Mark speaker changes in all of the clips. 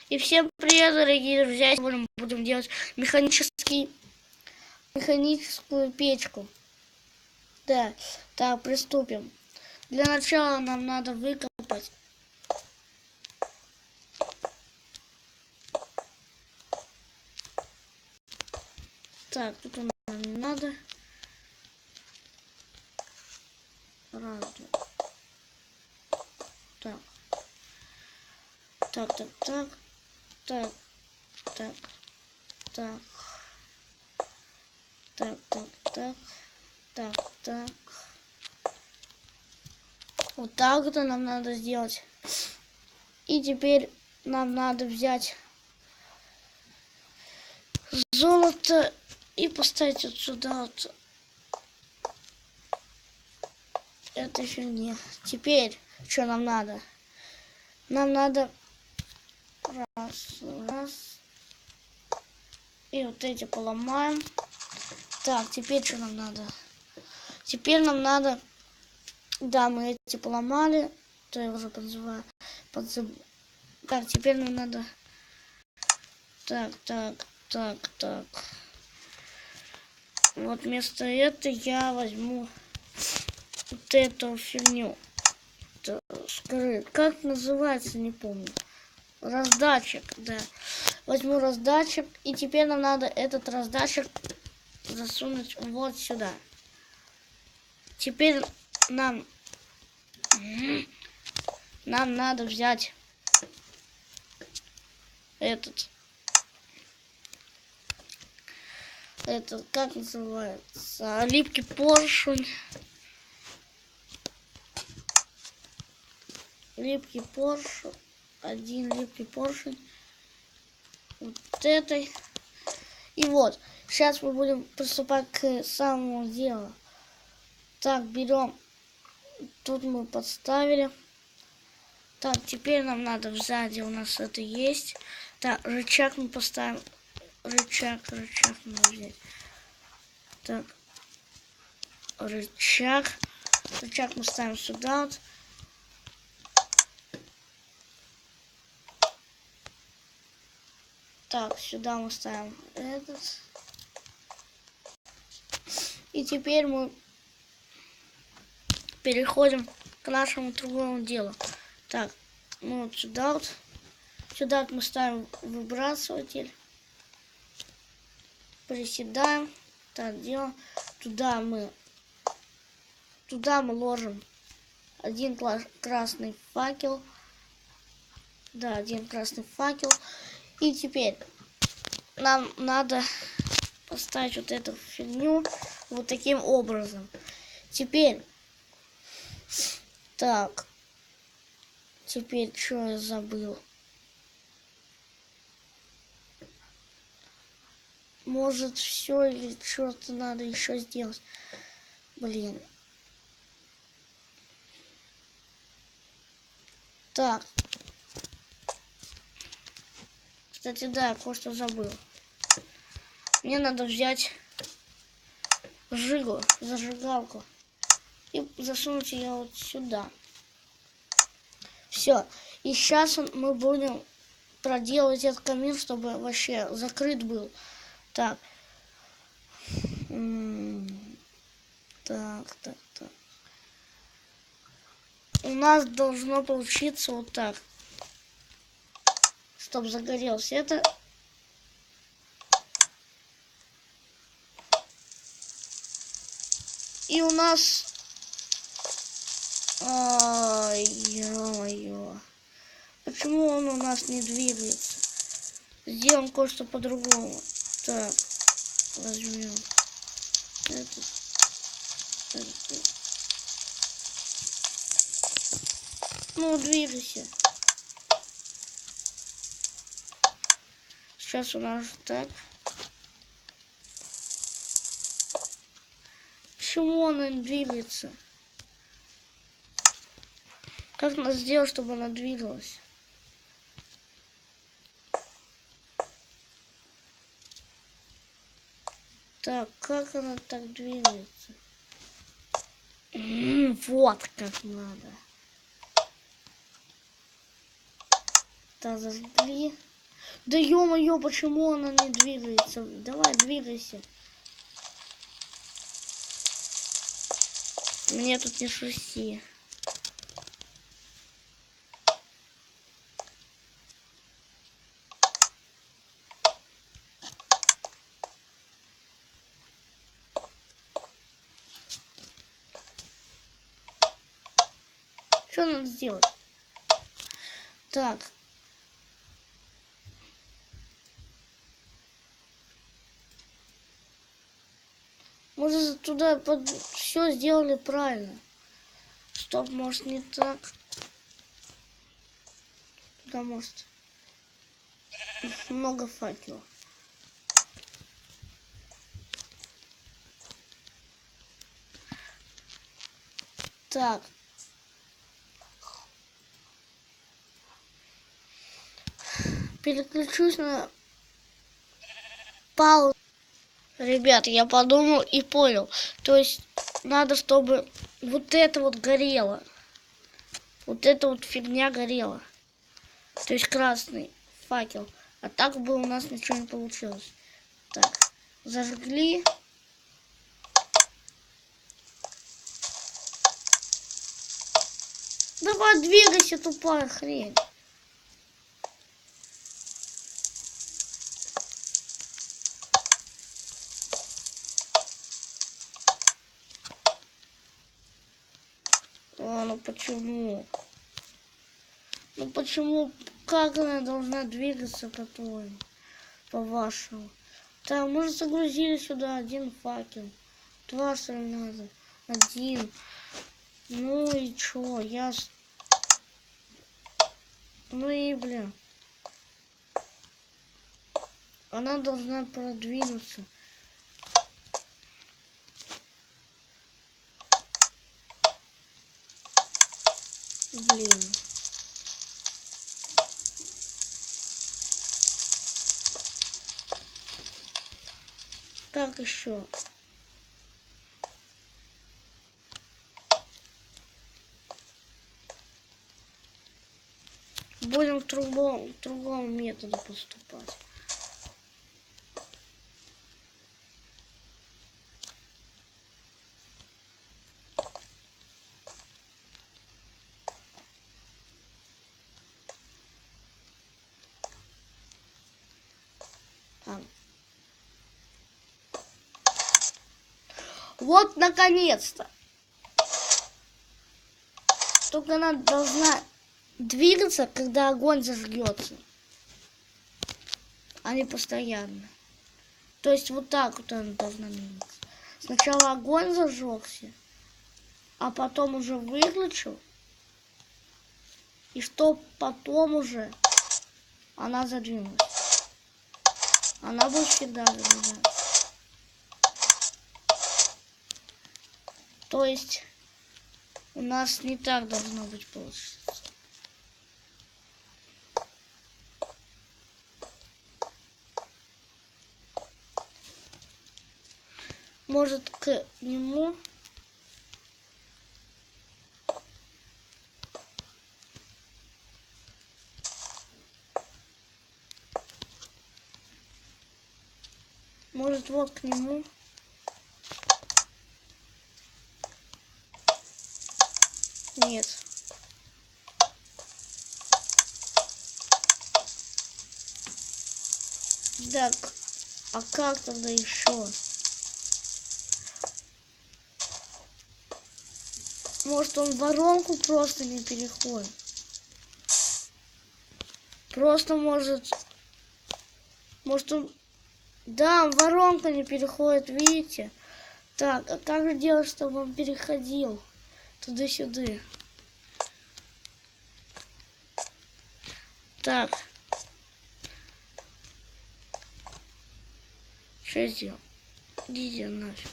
Speaker 1: И всем привет, дорогие друзья! Сегодня мы будем делать механическую печку. Да, так, приступим. Для начала нам надо выкопать. Так, тут нам не надо. Раз, два. Так. Так. Вот так это нам надо сделать. И теперь нам надо взять золото и поставить вот сюда вот. Это еще не. Теперь что нам надо? Нам надо раз. И вот эти поломаем. Так, теперь что нам надо? Теперь нам надо... Да, мы эти поломали. То я уже подзываю. Так, теперь нам надо... Так. Вот вместо этого я возьму вот эту фигню. Скажи, как называется, не помню. Раздатчик, да. Возьму раздатчик. И теперь нам надо этот раздатчик засунуть вот сюда. Теперь нам надо взять этот, как называется, липкий поршень. Один липкий поршень. Вот этой. И вот, сейчас мы будем приступать к самому делу. Так, берем. Тут мы подставили. Так, теперь нам надо сзади, у нас это есть. Так, рычаг мы поставим. Рычаг надо взять. Так, рычаг мы ставим сюда вот. Так, сюда мы ставим этот. И теперь мы переходим к нашему другому делу. Так, мы вот сюда вот. Сюда вот мы ставим выбрасыватель. Приседаем. Так, делаем. Туда мы ложим один красный факел. Да, один красный факел. И теперь нам надо поставить вот эту фигню вот таким образом. Теперь, так, теперь что я забыл? Может, все или что-то надо еще сделать? Блин. Так. Кстати, да, я кое-что забыл. Мне надо взять зажигалку. И засунуть ее вот сюда. Все. И сейчас мы будем проделывать этот камин, чтобы вообще закрыт был. Так. Так. У нас должно получиться вот так. Чтобы загорелось это. И у нас... Ё-моё. Почему он у нас не двигается? Сделаем кое-что по-другому. Так. Возьмем этот. Ну, двигайся. Сейчас у нас так. Почему она не двигается? Как надо сделать, чтобы она двигалась? Так, как она так двигается? Вот как надо. Так, зажгли. Да ё-моё, почему она не двигается? Давай, двигайся. Мне тут не шусти. Что надо сделать? Так. Может, туда все сделали правильно. Стоп, может, не так. Туда, может, много факелов. Так. Переключусь на паузу. Ребят, я подумал и понял. То есть надо, чтобы вот это вот горело. Вот эта вот фигня горела. То есть красный факел. А так бы у нас ничего не получилось. Так, зажгли. Давай, двигайся, тупая хрень. Ну почему? Ну почему? Как она должна двигаться, по-твоему? По-вашему? Так, мы же загрузили сюда один факел. Два, что ли, надо? Один. Ну и чё? Ну и, блин. Она должна продвинуться. Блин. Как еще? Будем к другому методу поступать. Вот, наконец-то. Только она должна двигаться, когда огонь зажгется, а не постоянно. То есть вот так вот она должна двигаться. Сначала огонь зажегся, а потом уже выключил. И что потом уже она задвинулась. Она будет всегда задвигаться. То есть у нас не так должно быть получиться. Может, к нему может вот к нему. Нет. Так, а как тогда еще? Может, он воронку просто не переходит? Просто может он... Да, воронка не переходит, видите? Так, а как же делать, чтобы он переходил туда-сюда? Так. Что сделал? Иди нафиг.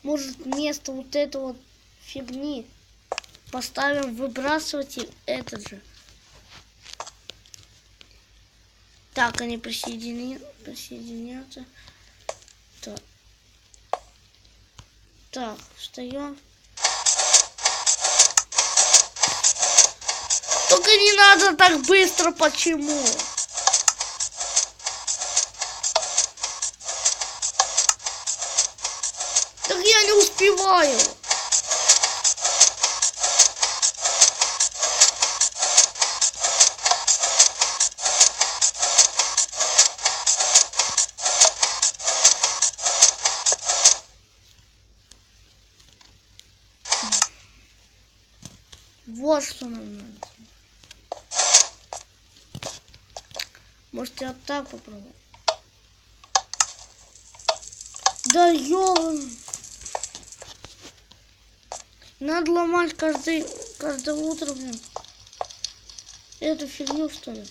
Speaker 1: Может, вместо вот этой вот фигни поставим выбрасыватель этот же. Так, они присоединятся. Так. Так, встаем. Только не надо так быстро, почему? Так я не успеваю. Вот что нам надо. Может, я так попробую? Да ёлан! Надо ломать каждое утро, блин. Эту фигню, что ли?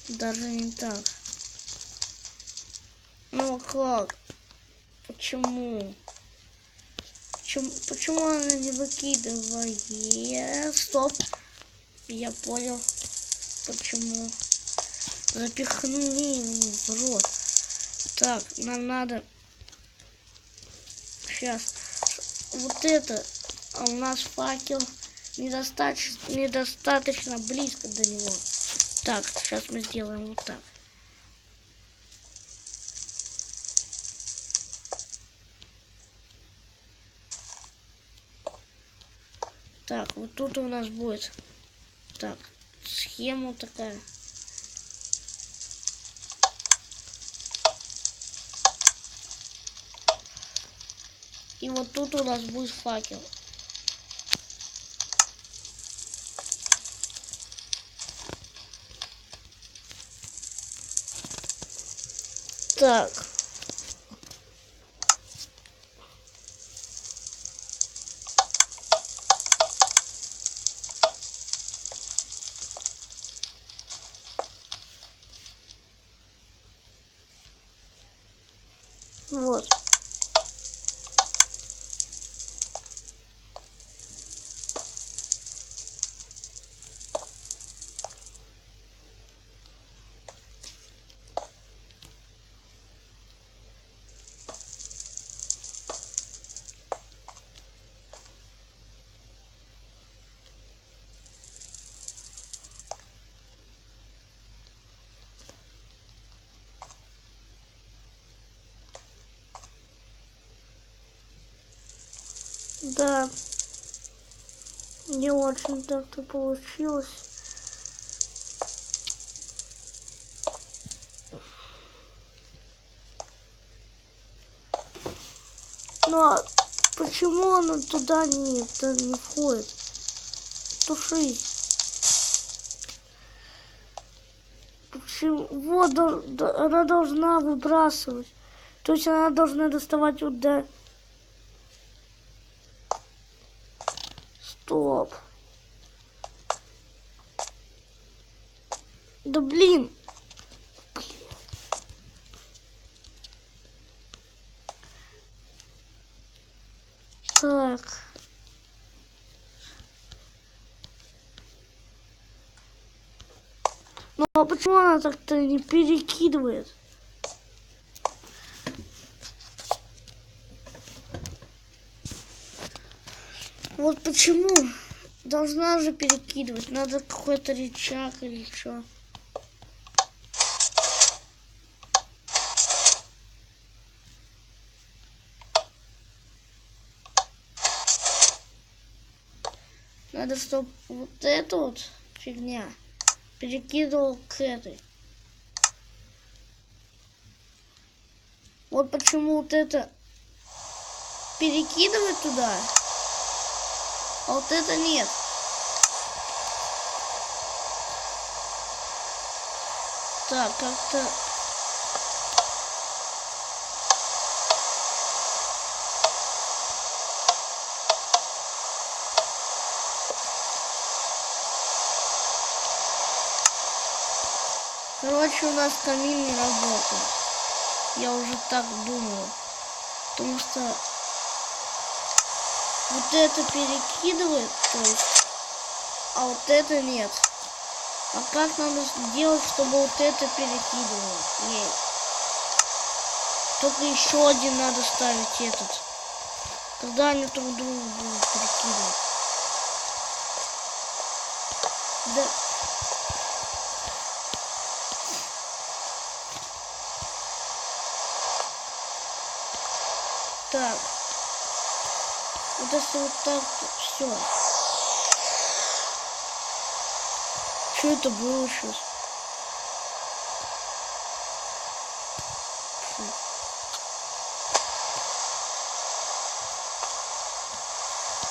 Speaker 1: Даже не так. Ну как? Почему? Почему она не выкидывает? Стоп. Я понял. Почему? Запихнули его в рот. Так, нам надо... Сейчас. Вот это. А у нас факел недостаточно близко до него. Так, сейчас мы сделаем вот так. Так, вот тут у нас будет, так, схема такая. И вот тут у нас будет факел. Так. Вот. Да, не очень так-то получилось. Но почему она туда не входит? Туши. Почему? Вот, она должна выбрасывать. То есть она должна доставать вот до... Стоп. Да блин. Так. Ну а почему она так-то не перекидывает? Вот почему? Должна же перекидывать. Надо какой-то рычаг или что. Надо, чтобы вот эту вот фигня перекидывал к этой. Вот почему вот это перекидывает туда, а вот это нет. Так, как-то... Короче, у нас камин не работает. Я уже так думаю. Потому что вот это перекидывает, то есть а вот это нет. А как надо сделать, чтобы вот это перекидывало? Ей. Только еще один надо ставить этот. Тогда они друг другу будут перекидывать. Да. Так. Вот если вот так, то все. Что это было сейчас? Фу.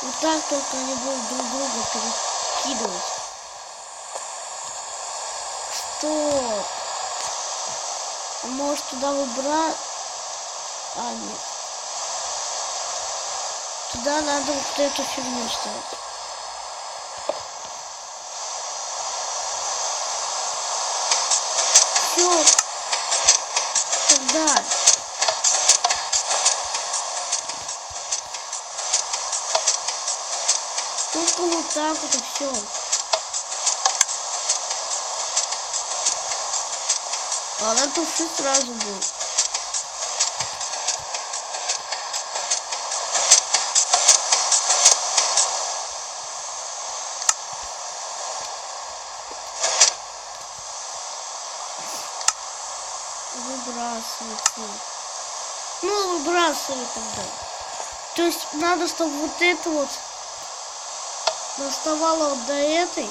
Speaker 1: Вот так только они будут друг друга перекидывать. Стоп. А может туда выбрать? А, нет. Туда надо вот эту фигню ставить. Все. Тогда. Только вот так вот и все. А она туши сразу будет. Выбрасывайте. Ну, выбрасывай тогда. То есть надо, чтобы вот это вот доставало вот до этой.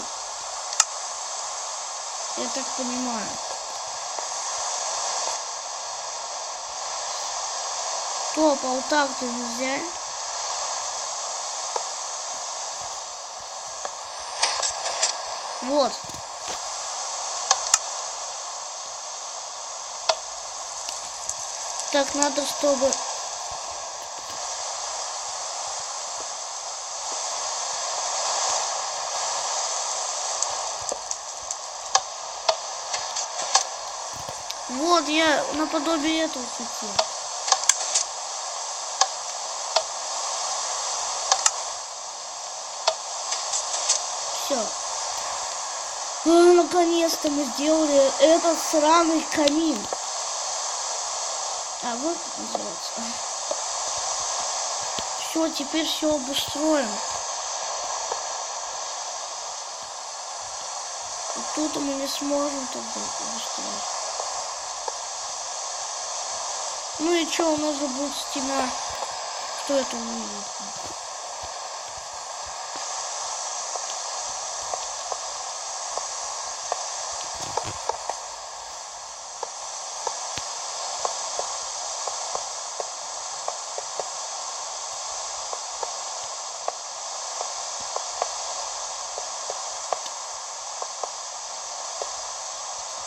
Speaker 1: Я так понимаю. Стоп, а вот так-то нельзя. Вот. Так, надо, чтобы... Вот, я наподобие этого хотел. Все. Наконец-то мы сделали этот сраный камин. А вот как называется. Все, теперь все обустроим. И тут мы не сможем тогда обустроить. Ну и что, у нас же будет стена. Что это увидит?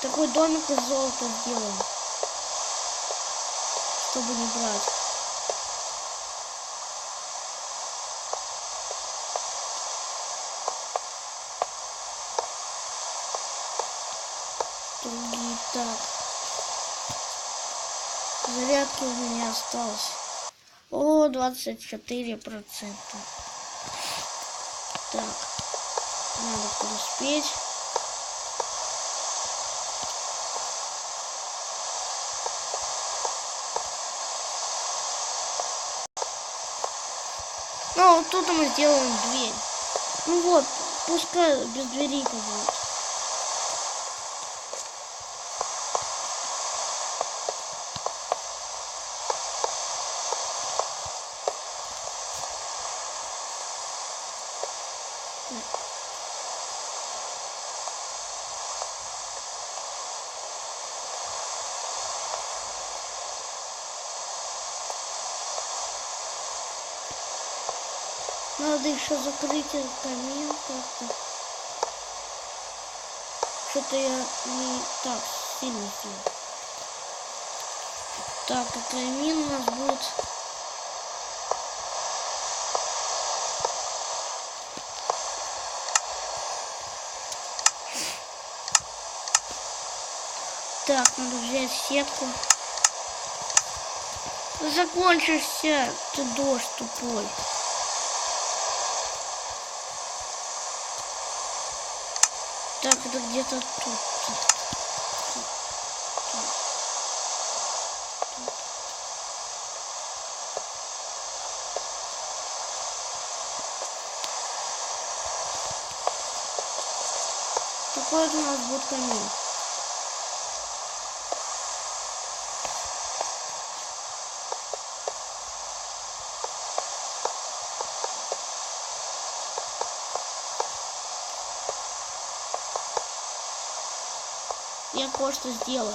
Speaker 1: Такой домик из золота сделаем, чтобы не брать. Другие так. Зарядки у меня осталось. О, 24%. Так, надо подуспеть. Ну, вот тут мы сделаем дверь. Ну вот, пускай без двери-то будет. Надо еще закрыть этот камин как-то. Что-то я не так сильно сделал. Так, а камин у нас будет... Так, надо взять сетку. Закончишься, ты дождь тупой. Так, это где-то тут. Такой вот у нас будет камин. Я кое-что сделаю.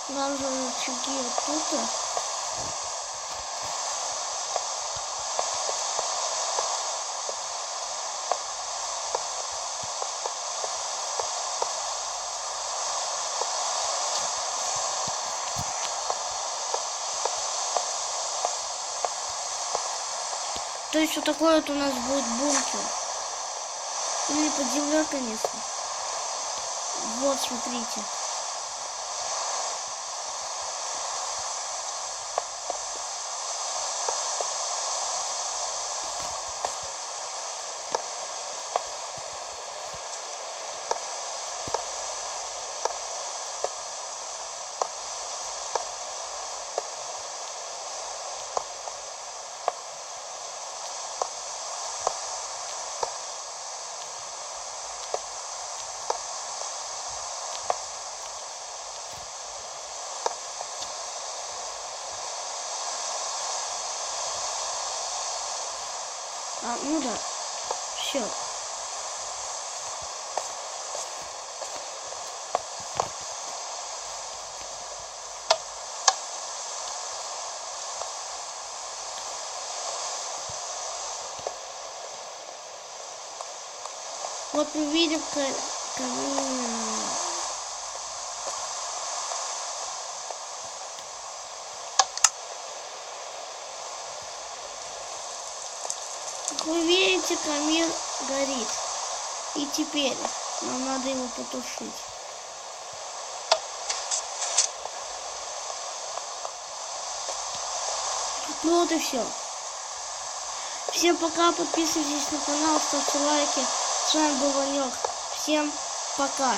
Speaker 1: Нам же рычаги оттуда. То есть вот такой вот у нас будет бункер. Или под землей, конечно. Вот, смотрите. Ну да, все. Вот мы видим камин. Как вы видите, камин горит. И теперь нам надо его потушить. Ну вот и все. Всем пока, подписывайтесь на канал, ставьте лайки. С вами был Ванек. Всем пока.